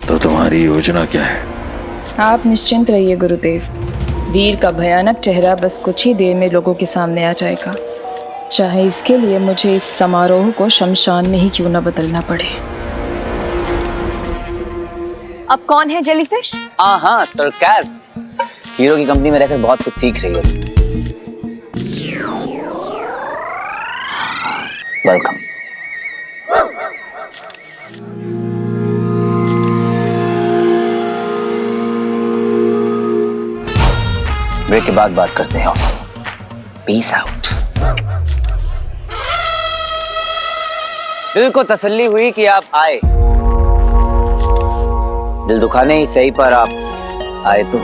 तो तुम्हारी योजना क्या है? आप निश्चिंत रहिए गुरुदेव, वीर का भयानक चेहरा बस कुछ ही देर में लोगों के सामने आ जाएगा, चाहे इसके लिए मुझे इस समारोह को शमशान में ही क्यों न बदलना पड़े। अब कौन है जेलीफिश? हाँ सरकार, हीरो की कंपनी में रहकर बहुत कुछ सीख रही है। वेलकम। ब्रेक के बाद बात करते हैं आपसे। Peace out. दिल को तसल्ली हुई कि आप आए, दिल दुखाने ही सही पर आप आए तो।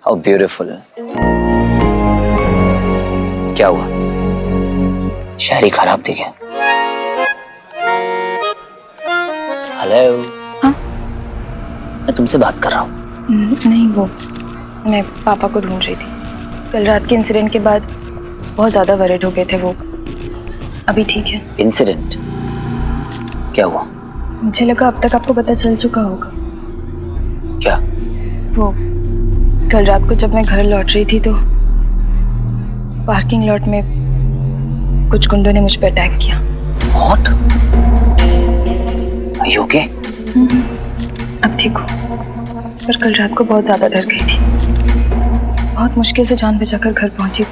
How beautiful. क्या हुआ, शायरी खराब थी क्या? हेलो। हाँ? मैं तुमसे बात कर रहा हूँ। नहीं, वो मैं पापा को ढूंढ रही थी। कल रात के इंसिडेंट के बाद बहुत ज़्यादा वरिड हो गए थे वो। अभी ठीक है। इंसिडेंट क्या हुआ? मुझे लगा अब तक आपको पता चल चुका होगा। क्या? वो कल रात को जब मैं घर लौट रही थी तो पार्किंग लॉट में कुछ गुंडों ने मुझ पर अटैक किया। What? Are you okay? अब ठीक हो, पर कल रात को बहुत ज्यादा डर गई थी। बहुत मुश्किल से जान बचाकर घर पहुंची।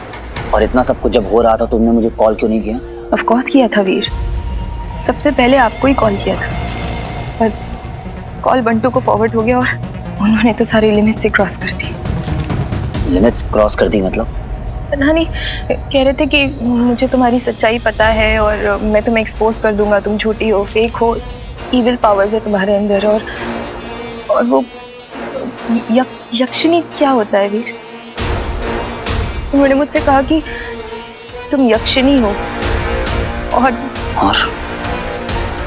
और इतना सब कुछ जब हो रहा था तुमने मुझे कॉल क्यों नहीं किया? ऑफ कोर्स किया था वीर, सबसे पहले आपको ही कॉल किया था, पर कॉल बंटू को फॉरवर्ड हो गया और उन्होंने तो सारी लिमिट से क्रॉस कर दी। लिमिट्स क्रॉस कर दी मतलब? पता नहीं, कह रहे थे कि मुझे तुम्हारी सच्चाई पता है और मैं तुम्हें एक्सपोज कर दूंगा, तुम झूठी हो, फेक हो, इविल पावर्स है तुम्हारे अंदर। और वो यक्षिणी क्या होता है वीर? उन्होंने मुझसे कहा कि तुम यक्षिणी हो और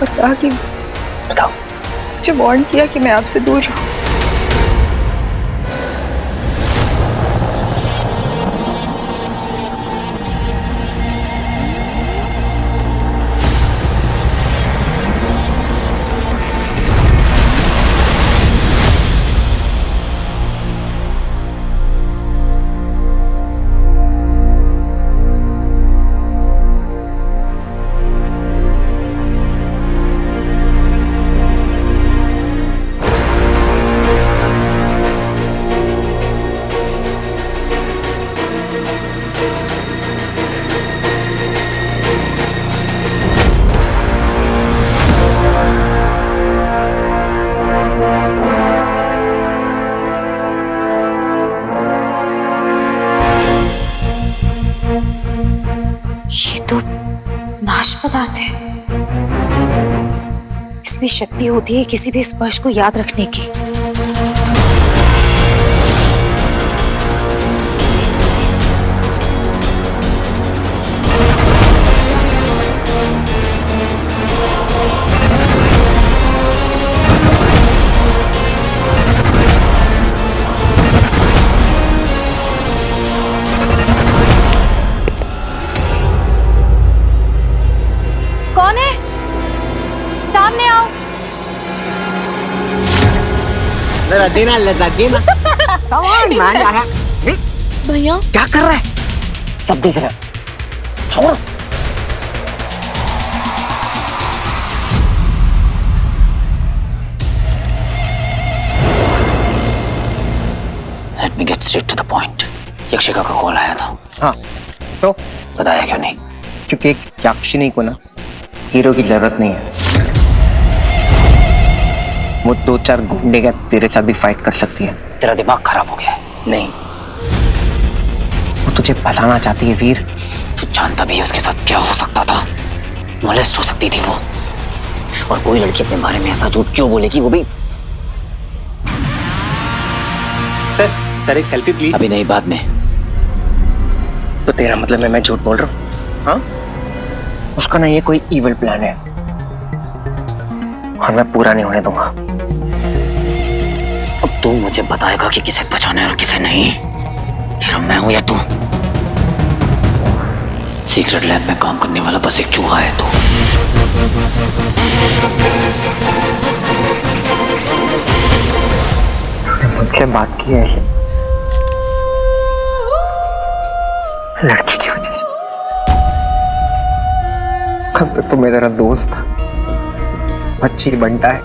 कहा कि बताओ। मुझे वार्न किया कि मैं आपसे दूर रहूं। नाश पदार्थ है, इसमें शक्ति होती है किसी भी स्पर्श को याद रखने की। कौन है? सामने आओ। जरा देना लगा देना। कौन मान आया? भैया क्या कर रहा है? सब देख रहे हैं। छोड़। Let me get straight to the point. यक्षिका का कॉल आया था। हाँ, तो बताया क्यों नहीं? क्योंकि एक यक्षिणी को ना हीरो की जरूरत नहीं है। वो 2-4 गुंडे का तेरे साथ भी फाइट कर सकती है। तेरा दिमाग खराब हो गया है। नहीं, वो तुझे फंसाना चाहती है वीर। तू जानता भी है उसके साथ क्या हो सकता था? मोलेस्ट हो सकती थी वो। और कोई लड़की अपने बारे में ऐसा झूठ क्यों बोलेगी, वो भी? सर एक सेल्फी प्लीज। अभी नहीं, बाद में। तो तेरा मतलब है मैं झूठ बोल रहा हूँ? हाँ, उसका ना ये कोई इविल प्लान है और मैं पूरा नहीं होने दूंगा। अब तू मुझे बताएगा कि किसे बचाना है और किसे नहीं। हीरो मैं हूं या तू? सीक्रेट लैब में काम करने वाला बस एक चूहा है तो। तूने मुझसे बात की है ऐसे लड़की की वजह से? कब तक तो मेरा दोस्त था, अच्छी बनता है।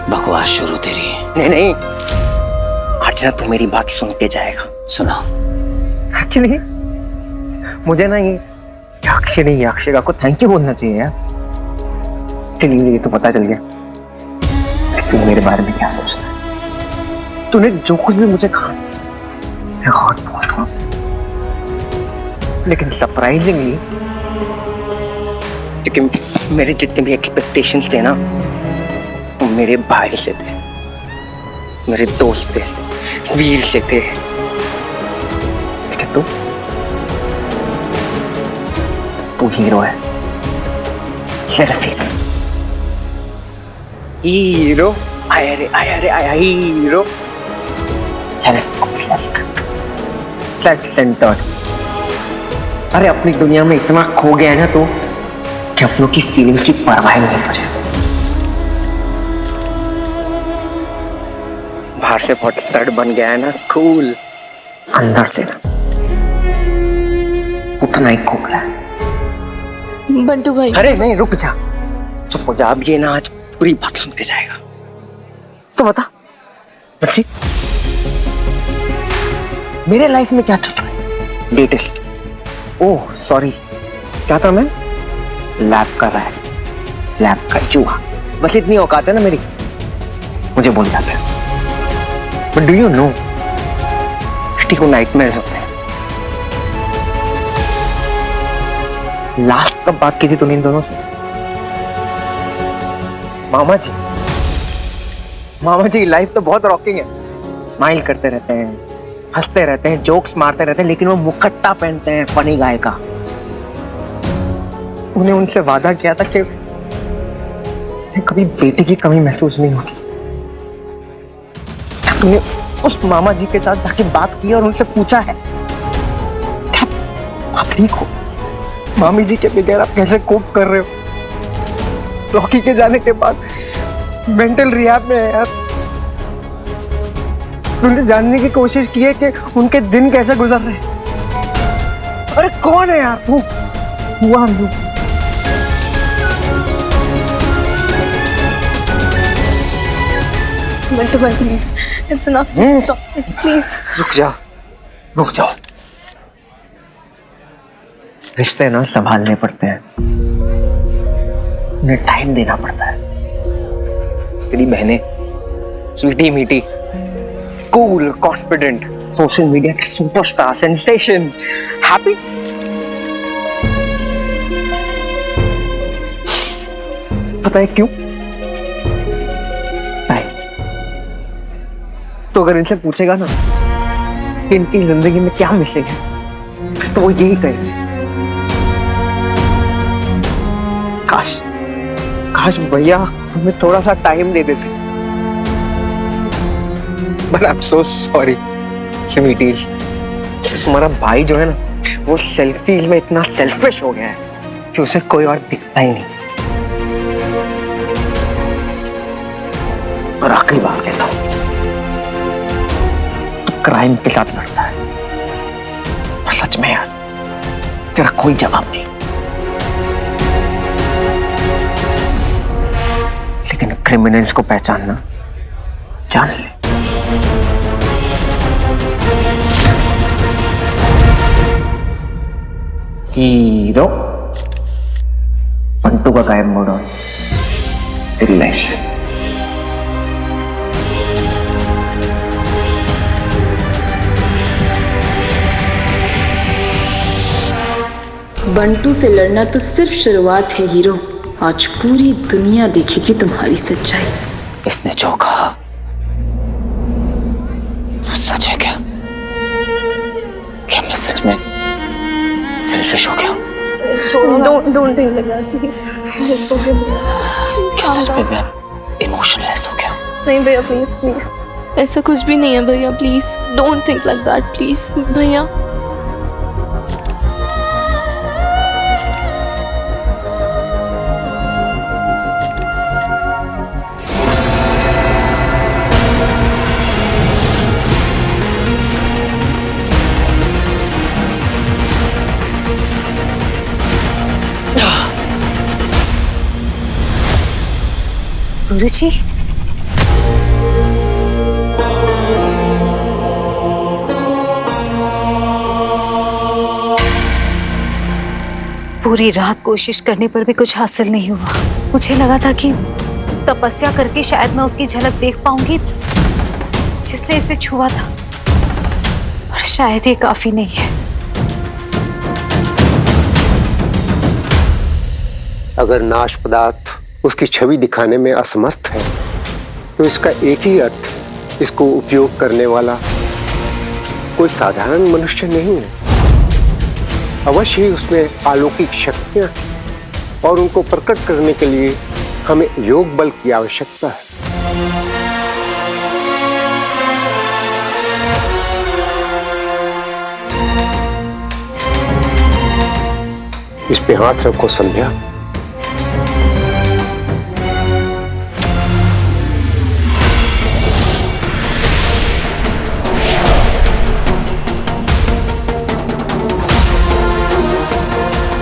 बकवास शुरू तेरी। नहीं नहीं, आज ना तू मेरी बात सुन के जाएगा। सुना। एक्चुअली मुझे ना ये अक्षरा को थैंक यू बोलना चाहिए यार। चलिए ये तो पता चल गया कि तू मेरे बारे में क्या सोच रहा है। तूने जो कुछ भी मुझे कहा मैं बहुत बहुत हूँ, लेकिन सरप्राइजिंगली लेकिन मेरे जितने भी एक्सपेक्टेशंस थे ना वो मेरे भाई से थे, मेरे दोस्त से, वीर से थे। लेकिन तू हीरो है, सिर्फ हीरो। आया रे आया रे आया हीरो। Self centred. अरे अपनी दुनिया में इतना खो गया है ना तू कि अपनों की फीलिंग्स की परवाह नहीं है तुझे। बाहर से बहुत स्टड बन गया है ना, कूल, अंदर से ना उतना ही खोखला है। बंटू भाई। अरे नहीं, रुक जा, चुप हो जा। अब ये ना आज पूरी बात सुनते जाएगा। तो बता बच्ची, मेरे लाइफ में क्या चल रहा है? लेटेस्ट, ओह सॉरी, क्या था मैं? लैब कर रहा है, लैब का चूहा। बस इतनी औकात है ना मेरी, मुझे बोल जाते हैं। But do you know kitty को नाइटमेयर्स होते हैं। लास्ट कब बात की थी तूने इन दोनों से? मामा जी, मामा जी लाइफ तो बहुत रॉकिंग है। स्माइल करते रहते हैं, हंसते रहते हैं, जोक्स मारते रहते हैं, लेकिन वो मुखट्टा पहनते हैं फनी गाय का। उन्हें उनसे वादा किया था कि कभी बेटे की कमी महसूस नहीं होगी। तूने उस मामा जी के साथ जाके बात की और उनसे पूछा है क्या आप ठीक हो? मामी जी के बगैर आप कैसे कोप कर रहे हो? रॉकी के जाने के बाद मेंटल रिहैब में है यार। तूने जानने की कोशिश की है कि उनके दिन कैसे गुजर रहे हैं? अरे कौन है यार तू? हुआ हम बंटू भाई please, it's enough, stop please. रुक जाओ। रिश्ते ना संभालने पड़ते हैं, उन्हें टाइम देना पड़ता है। तेरी बहनें स्वीटी मीटी, कूल, कॉन्फिडेंट, सोशल मीडिया की सुपरस्टार, सेंसेशन, हैप्पी। पता है क्यों? तो अगर इनसे पूछेगा ना कि इनकी जिंदगी में क्या मिसिंग है तो वो यही कहेंगे, काश भैया हमें थोड़ा सा टाइम दे देते। But I am so sorry sweetie, तुम्हारा भाई जो है ना वो सेल्फीज में इतना सेल्फिश हो गया है कि उसे कोई और दिखता ही नहीं। और आखिरी बात कहता हूं, क्राइम के साथ लड़ता है और सच में यार तेरा कोई जवाब नहीं, लेकिन क्रिमिनल्स को पहचानना जान ले। हीरो बंटू का गायब मोड़ ऑन तेरी लाइफ से। बंटू से लड़ना तो सिर्फ शुरुआत है हीरो। आज पूरी दुनिया देखेगी तुम्हारी सच्चाई। इसने जो कहा सच है क्या? क्या मैं सच में सेल्फिश हो गया? Don't think like that, please. It's okay. क्या सच में मैं इमोशनलेस हो गया? नहीं भैया प्लीज। ऐसा कुछ भी नहीं है भैया, please don't think like that please. भैया गुरुजी, पूरी रात कोशिश करने पर भी कुछ हासिल नहीं हुआ। मुझे लगा था कि तपस्या करके शायद मैं उसकी झलक देख पाऊंगी जिसने इसे छुआ था, और शायद ये काफी नहीं है। अगर नाश पदार्थ उसकी छवि दिखाने में असमर्थ है तो इसका एक ही अर्थ, इसको उपयोग करने वाला कोई साधारण मनुष्य नहीं है। अवश्य ही उसमें अलौकिक शक्तियां हैं और उनको प्रकट करने के लिए हमें योग बल की आवश्यकता है। इस पे हाथ रखो संध्या।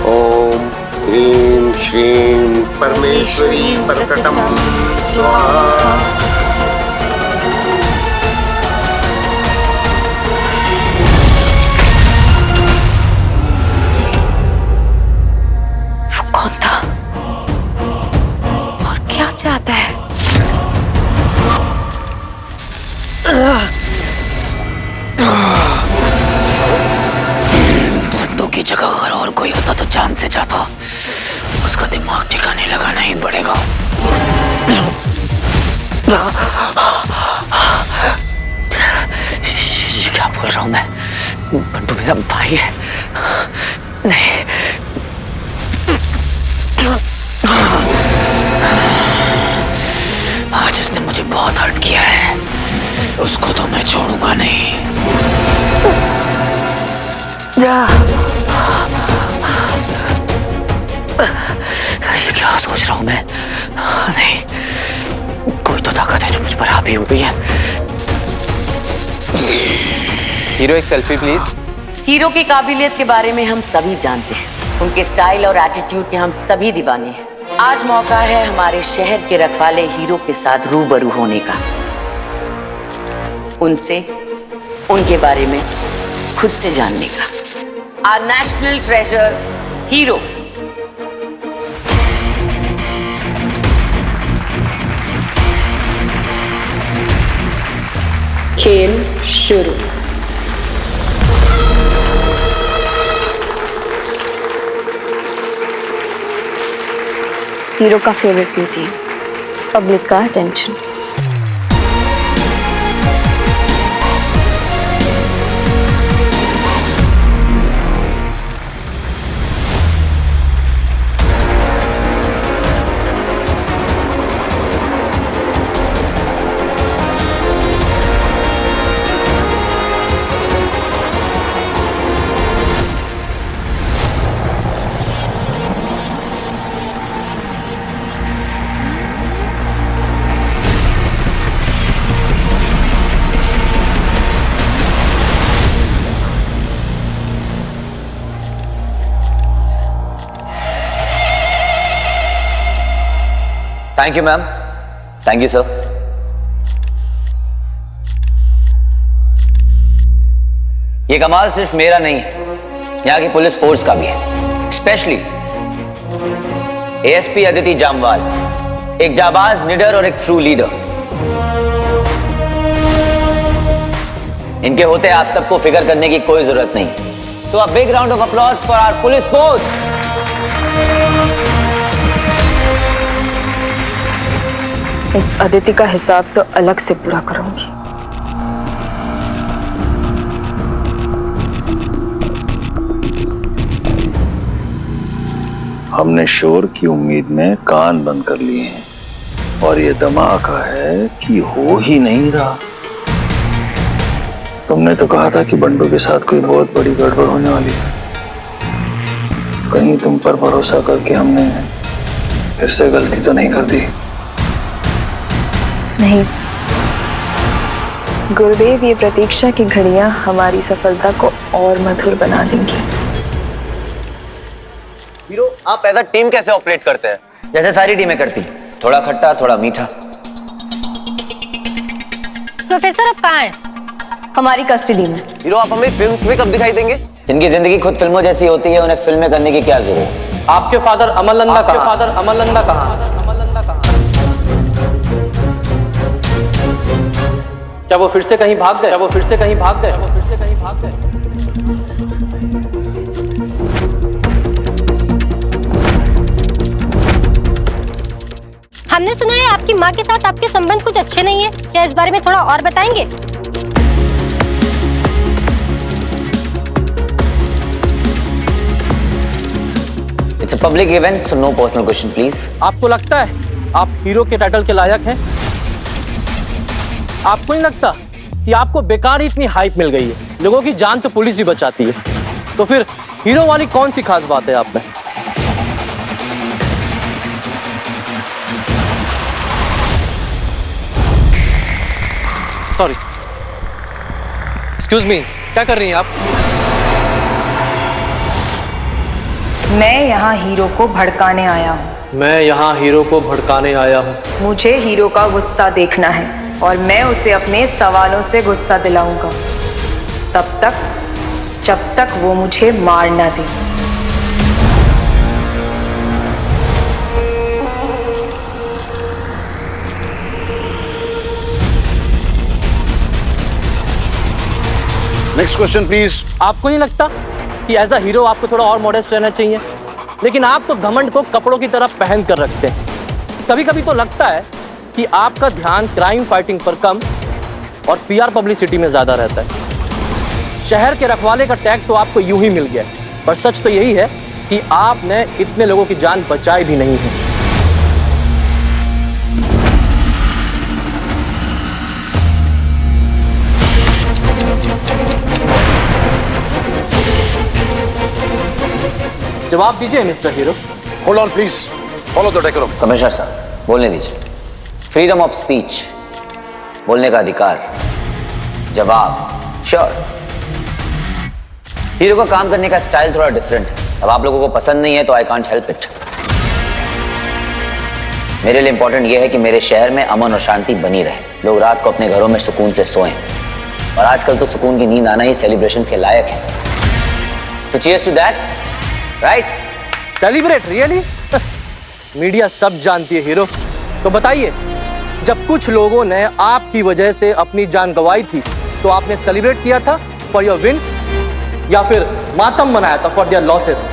ओम ह्रीं श्रीं परमेश्वरी प्रकटम स्वाहा। वो कौन था और क्या चाहता है? फंदों की जगह अगर और कोई होता तो जान से जाता। उसका दिमाग ठिकाने लगाना ही पड़ेगा। ये क्या बोल रहा हूं मैं? बंटू मेरा भाई है। नहीं, आज उसने मुझे बहुत हर्ट किया है, उसको तो मैं छोड़ूंगा नहीं। ये क्या सोच रहा हूं मैं? नहीं, कोई तो ताकत है जो मुझ पर हावी हो गई है। हीरो एक सेल्फी प्लीज। हीरो की काबिलियत के बारे में हम सभी जानते हैं, उनके स्टाइल और एटीट्यूड के हम सभी दीवाने हैं। आज मौका है हमारे शहर के रखवाले हीरो के साथ रूबरू होने का, उनसे उनके बारे में खुद से जानने का। Our national treasure hero. खेल शुरू। हीरो का फेवरेट म्यूजियम, पब्लिक का attention. Thank you ma'am. Thank you sir. ये कमाल सिर्फ मेरा नहीं है, यहाँ की पुलिस फोर्स का भी है। स्पेशली एएसपी अदिति जामवाल, एक जाबाज, निडर और एक ट्रू लीडर। इनके होते आप सबको फिक्र करने की कोई जरूरत नहीं। So a big round of applause for our police force. इस अदिति का हिसाब तो अलग से पूरा करूंगी। हमने शोर की उम्मीद में कान बंद कर लिए हैं और ये धमाका है कि हो ही नहीं रहा। तुमने तो कहा था कि बंडू के साथ कोई बहुत बड़ी गड़बड़ होने वाली है। कहीं तुम पर भरोसा करके हमने फिर से गलती तो नहीं कर दी? नहीं गुरुदेव, ये प्रतीक्षा की घड़ियां हमारी सफलता को और मधुर बना देंगी। हीरो, आप एज अ टीम कैसे ऑपरेट करते हैं? जैसे सारी टीमें करती, थोड़ा खट्टा थोड़ा मीठा। प्रोफेसर अब कहाँ हैं? हमारी कस्टडी में। हीरो, आप हमें फिल्म में कब दिखाई देंगे? जिनकी जिंदगी खुद फिल्मों जैसी होती है उन्हें फिल्में करने की क्या जरूरत? आपके फादर अमरनंदा कहाँ? क्या वो फिर से कहीं भाग गए? हमने सुना है आपकी माँ के साथ आपके संबंध कुछ अच्छे नहीं है। क्या इस बारे में थोड़ा और बताएंगे? It's a public event, so no personal question, please. आपको लगता है आप हीरो के टाइटल के लायक हैं? आपको नहीं लगता कि आपको बेकार ही इतनी हाइप मिल गई है? लोगों की जान तो पुलिस ही बचाती है, तो फिर हीरो वाली कौन सी खास बात है आप में? सॉरी, एक्सक्यूज मी, क्या कर रही हैं आप? मैं यहाँ हीरो को भड़काने आया हूँ। मुझे हीरो का गुस्सा देखना है और मैं उसे अपने सवालों से गुस्सा दिलाऊंगा, तब तक जब तक वो मुझे मार ना दे। Next question please. आपको नहीं लगता कि एज अ हीरो आपको थोड़ा और मॉडेस्ट रहना चाहिए? लेकिन आप तो घमंड को कपड़ों की तरह पहन कर रखते हैं। कभी कभी तो लगता है कि आपका ध्यान क्राइम फाइटिंग पर कम और पीआर पब्लिसिटी में ज्यादा रहता है। शहर के रखवाले का टैग तो आपको यूं ही मिल गया, पर सच तो यही है कि आपने इतने लोगों की जान बचाई भी नहीं है। जवाब दीजिए mister hero. Hold on please, follow the decorum. Commissioner साहब, बोलने दीजिए। फ्रीडम ऑफ स्पीच, बोलने का अधिकार। जवाब श्योर। हीरो का काम करने का स्टाइल थोड़ा डिफरेंट है। अब आप लोगों को पसंद नहीं है तो आई कांट हेल्प इट। मेरे लिए इंपॉर्टेंट यह है कि मेरे शहर में अमन और शांति बनी रहे, लोग रात को अपने घरों में सुकून से सोएं। और आजकल तो सुकून की नींद आना ही सेलिब्रेशंस के लायक है। So cheers to that. Right? Celebrate really? Media सब जानती है हीरो। तो बताइए, जब कुछ लोगों ने आपकी वजह से अपनी जान गंवाई थी तो आपने सेलिब्रेट किया था फॉर योर विन या फिर मातम मनाया था फॉर देयर लॉसेस?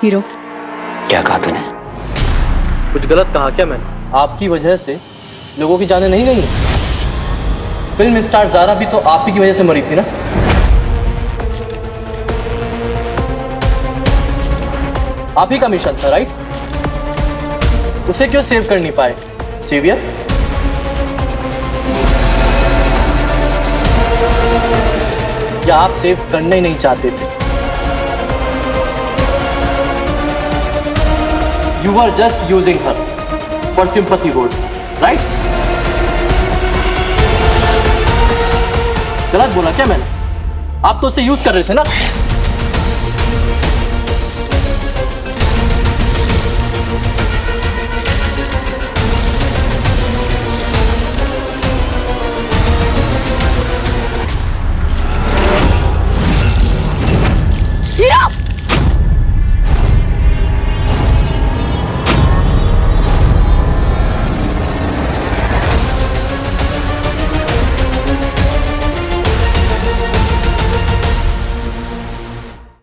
हीरो, क्या कहा तूने? कुछ गलत कहा क्या मैंने? आपकी वजह से लोगों की जानें नहीं गई। फिल्म स्टार ज़ारा भी तो आप ही की वजह से मरी थी ना? आप ही का मिशन था, राइट? उसे क्यों सेव कर नहीं पाए? सेवियर? या आप सेव करना ही नहीं चाहते थे? You were just using her for sympathy votes, right? गलत बोला क्या मैंने? आप तो उसे यूज कर रहे थे ना?